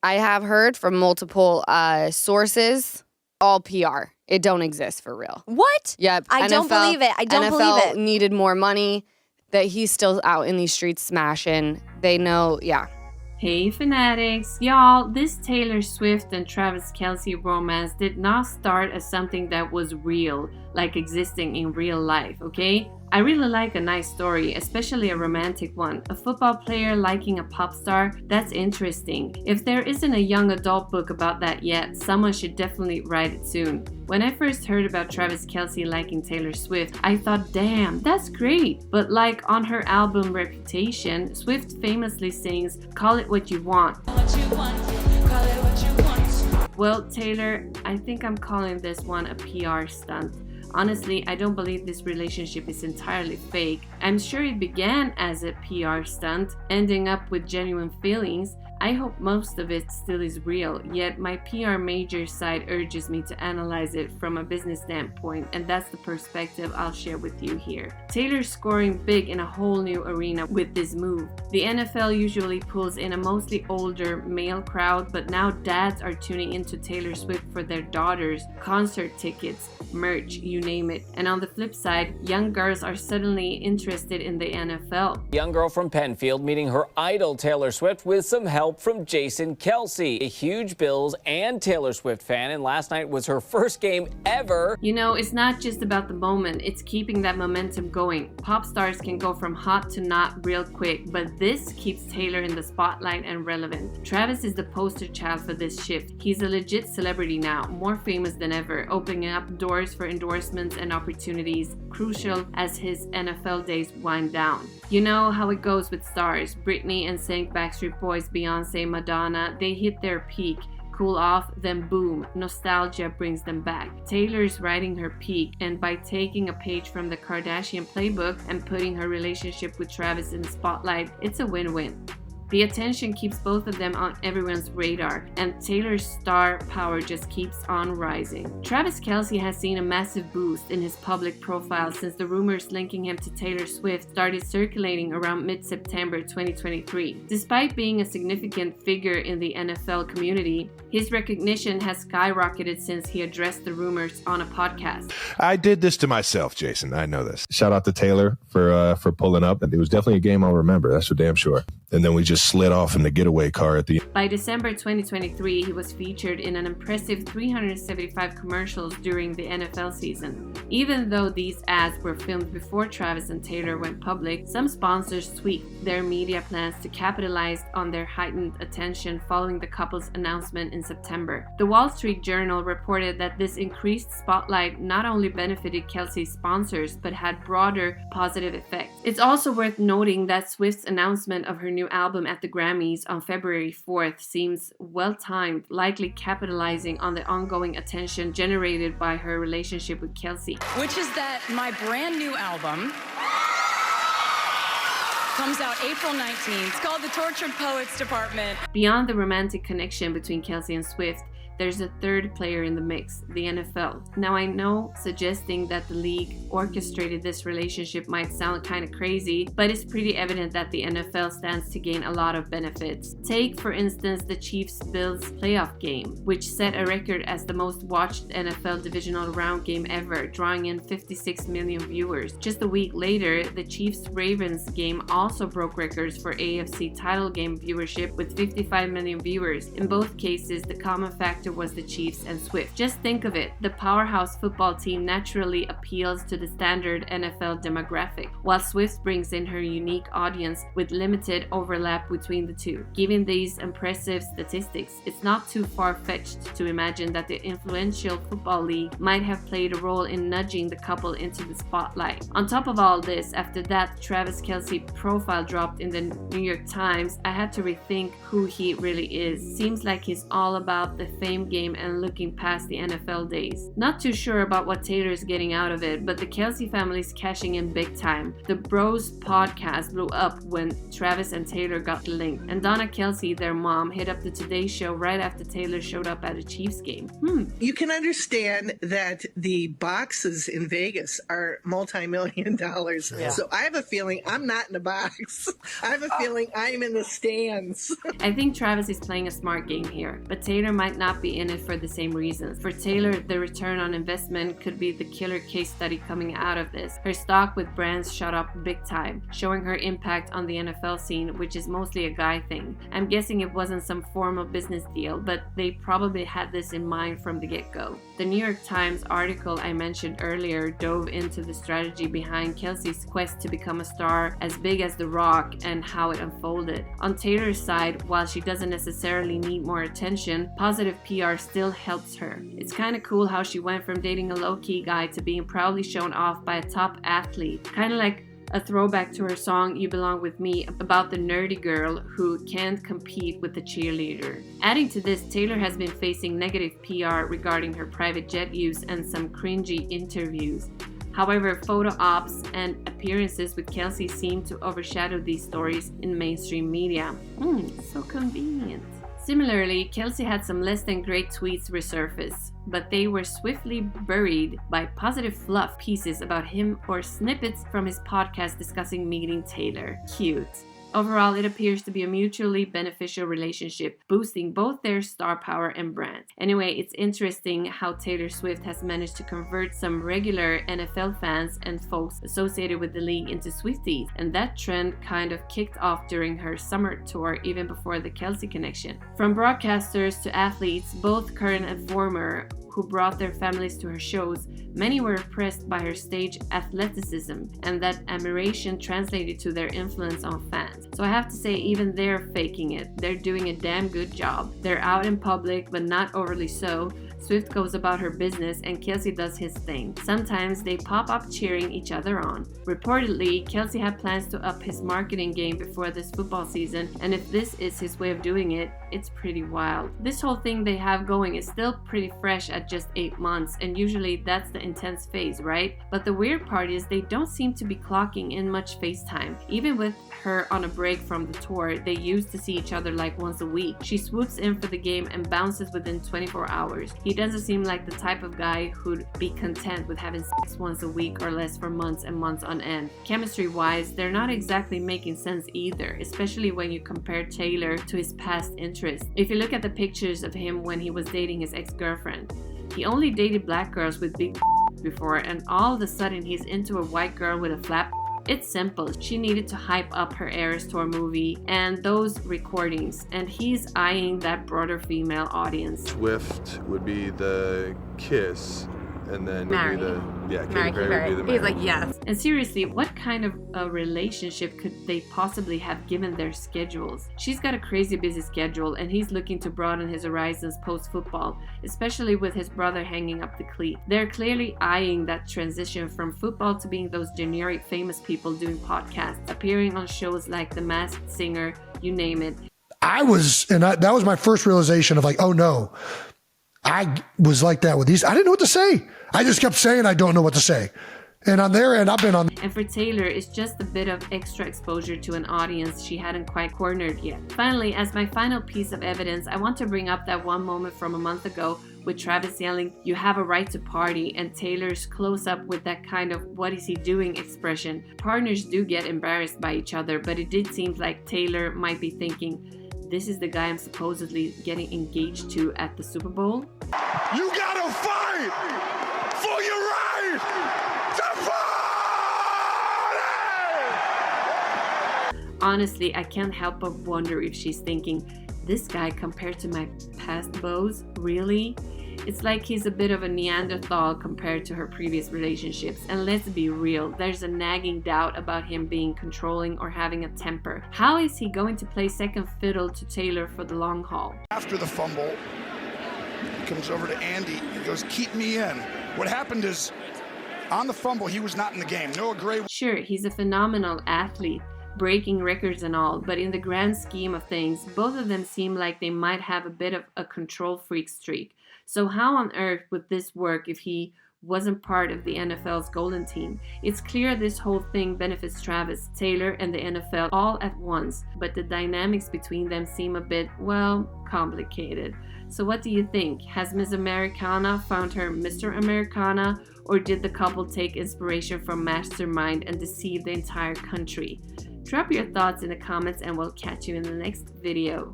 I have heard from multiple sources, all PR. It don't exist for real. What? Yep. I don't believe it. I don't believe it. NFL needed more money, that he's still out in these streets smashing. They know, yeah. Hey Fanatics, y'all, this Taylor Swift and Travis Kelce romance did not start as something that was real, like existing in real life, okay? I really like a nice story, especially a romantic one. A football player liking a pop star, that's interesting. If there isn't a young adult book about that yet, someone should definitely write it soon. When I first heard about Travis Kelce liking Taylor Swift, I thought, damn, that's great. But like on her album Reputation, Swift famously sings, "Call it what you want." Well, Taylor, I think I'm calling this one a PR stunt. Honestly, I don't believe this relationship is entirely fake. I'm sure it began as a PR stunt, ending up with genuine feelings. I hope most of it still is real, yet my PR major side urges me to analyze it from a business standpoint, and that's the perspective I'll share with you here. Taylor's scoring big in a whole new arena with this move. The NFL usually pulls in a mostly older male crowd, but now dads are tuning into Taylor Swift for their daughters, concert tickets, merch, you name it. And on the flip side, young girls are suddenly interested in the NFL. Young girl from Penfield meeting her idol Taylor Swift with some help from Jason Kelce, a huge Bills and Taylor Swift fan, and last night was her first game ever. You know, it's not just about the moment, it's keeping that momentum going. Pop stars can go from hot to not real quick, but this keeps Taylor in the spotlight and relevant. Travis is the poster child for this shift. He's a legit celebrity now, more famous than ever, opening up doors for endorsements and opportunities, crucial as his NFL days wind down. You know how it goes with stars. Britney and NSYNC, Backstreet Boys, Beyonce, Madonna, they hit their peak, cool off, then boom, nostalgia brings them back. Taylor's riding her peak, and by taking a page from the Kardashian playbook and putting her relationship with Travis in the spotlight, it's a win-win. The attention keeps both of them on everyone's radar, and Taylor's star power just keeps on rising. Travis Kelce has seen a massive boost in his public profile since the rumors linking him to Taylor Swift started circulating around mid-September 2023. Despite being a significant figure in the NFL community, his recognition has skyrocketed since he addressed the rumors on a podcast. I did this to myself, Jason. I know this. Shout out to Taylor for pulling up. It was definitely a game I'll remember. That's for damn sure. And then we just slid off in the getaway car at the end. By December 2023, he was featured in an impressive 375 commercials during the NFL season. Even though these ads were filmed before Travis and Taylor went public, some sponsors tweaked their media plans to capitalize on their heightened attention following the couple's announcement in September. The Wall Street Journal reported that this increased spotlight not only benefited Kelce's sponsors, but had broader positive effects. It's also worth noting that Swift's announcement of her new album at the Grammys on February 4th seems well-timed, likely capitalizing on the ongoing attention generated by her relationship with Kelce. Which is that my brand new album comes out April 19th. It's called The Tortured Poets Department. Beyond the romantic connection between Kelce and Swift, there's a third player in the mix, the NFL. Now I know suggesting that the league orchestrated this relationship might sound kind of crazy, but it's pretty evident that the NFL stands to gain a lot of benefits. Take, for instance, the Chiefs-Bills playoff game, which set a record as the most watched NFL divisional round game ever, drawing in 56 million viewers. Just a week later, the Chiefs-Ravens game also broke records for AFC title game viewership with 55 million viewers. In both cases, the common factor was the Chiefs and Swift. Just think of it, the powerhouse football team naturally appeals to the standard NFL demographic, while Swift brings in her unique audience with limited overlap between the two. Given these impressive statistics, it's not too far-fetched to imagine that the influential football league might have played a role in nudging the couple into the spotlight. On top of all this, after that Travis Kelce profile dropped in the New York Times, I had to rethink who he really is. Seems like he's all about the fame fame game and looking past the NFL days. Not too sure about what Taylor is getting out of it, but the Kelce family is cashing in big time. The Bros podcast blew up when Travis and Taylor got linked, and Donna Kelce, their mom, hit up the Today Show right after Taylor showed up at a Chiefs game. You can understand that the boxes in Vegas are multi-million dollars. Yeah. So I have a feeling I'm not in the box. I have a feeling I'm in the stands. I think Travis is playing a smart game here, but Taylor might not be in it for the same reasons. For Taylor, the return on investment could be the killer case study coming out of this. Her stock with brands shot up big time, showing her impact on the NFL scene, which is mostly a guy thing. I'm guessing it wasn't some formal business deal, but they probably had this in mind from the get-go. The New York Times article I mentioned earlier dove into the strategy behind Kelce's quest to become a star as big as The Rock and how it unfolded. On Taylor's side, while she doesn't necessarily need more attention, positive PR still helps her. It's kind of cool how she went from dating a low-key guy to being proudly shown off by a top athlete, kind of like a throwback to her song You Belong With Me about the nerdy girl who can't compete with the cheerleader. Adding to this, Taylor has been facing negative PR regarding her private jet use and some cringy interviews. However, photo ops and appearances with Kelce seem to overshadow these stories in mainstream media. So convenient. Similarly, Kelce had some less than great tweets resurface, but they were swiftly buried by positive fluff pieces about him or snippets from his podcast discussing meeting Taylor. Cute. Overall, it appears to be a mutually beneficial relationship, boosting both their star power and brand. Anyway, it's interesting how Taylor Swift has managed to convert some regular NFL fans and folks associated with the league into Swifties, and that trend kind of kicked off during her summer tour even before the Kelce connection. From broadcasters to athletes, both current and former, who brought their families to her shows, many were impressed by her stage athleticism, and that admiration translated to their influence on fans. So I have to say, even they're faking it. They're doing a damn good job. They're out in public, but not overly so. Swift goes about her business and Kelce does his thing. Sometimes they pop up cheering each other on. Reportedly, Kelce had plans to up his marketing game before this football season, and if this is his way of doing it, it's pretty wild. This whole thing they have going is still pretty fresh at just 8 months, and usually that's the intense phase, right? But the weird part is they don't seem to be clocking in much FaceTime. Even with her on a break from the tour, they used to see each other like once a week. She swoops in for the game and bounces within 24 hours. He doesn't seem like the type of guy who'd be content with having sex once a week or less for months and months on end. Chemistry-wise, they're not exactly making sense either, especially when you compare Taylor to his past interests. If you look at the pictures of him when he was dating his ex-girlfriend, he only dated black girls with big before, and all of a sudden he's into a white girl with a flap. It's simple. She needed to hype up her Eras Tour movie and those recordings, and he's eyeing that broader female audience. Swift would be the kiss, and then would be the Katy Perry would be the He's like, yes. And seriously, what kind of a relationship could they possibly have given their schedules? She's got a crazy busy schedule, and he's looking to broaden his horizons post-football, especially with his brother hanging up the cleat. They're clearly eyeing that transition from football to being those generic famous people doing podcasts, appearing on shows like The Masked Singer, you name it. that was my first realization of like, oh no, I was like that with these. I didn't know what to say. I just kept saying, I don't know what to say. And on their end, I've been on. And for Taylor, it's just a bit of extra exposure to an audience she hadn't quite cornered yet. Finally, as my final piece of evidence, I want to bring up that one moment from a month ago with Travis yelling, "You have a right to party," and Taylor's close up with that kind of "what is he doing" expression. Partners do get embarrassed by each other, but it did seem like Taylor might be thinking, this is the guy I'm supposedly getting engaged to at the Super Bowl. You gotta fight for your right to party! Honestly, I can't help but wonder if she's thinking, this guy compared to my past beaux, really? It's like he's a bit of a Neanderthal compared to her previous relationships. And let's be real, there's a nagging doubt about him being controlling or having a temper. How is he going to play second fiddle to Taylor for the long haul? After the fumble, he comes over to Andy. He goes, "Keep me in." What happened is, on the fumble, he was not in the game. Noah Gray. Sure, he's a phenomenal athlete, breaking records and all, but in the grand scheme of things, both of them seem like they might have a bit of a control freak streak. So how on earth would this work if he wasn't part of the NFL's golden team? It's clear this whole thing benefits Travis, Taylor, and the NFL all at once, but the dynamics between them seem a bit, well, complicated. So what do you think? Has Miss Americana found her Mr. Americana, or did the couple take inspiration from Mastermind and deceive the entire country? Drop your thoughts in the comments and we'll catch you in the next video.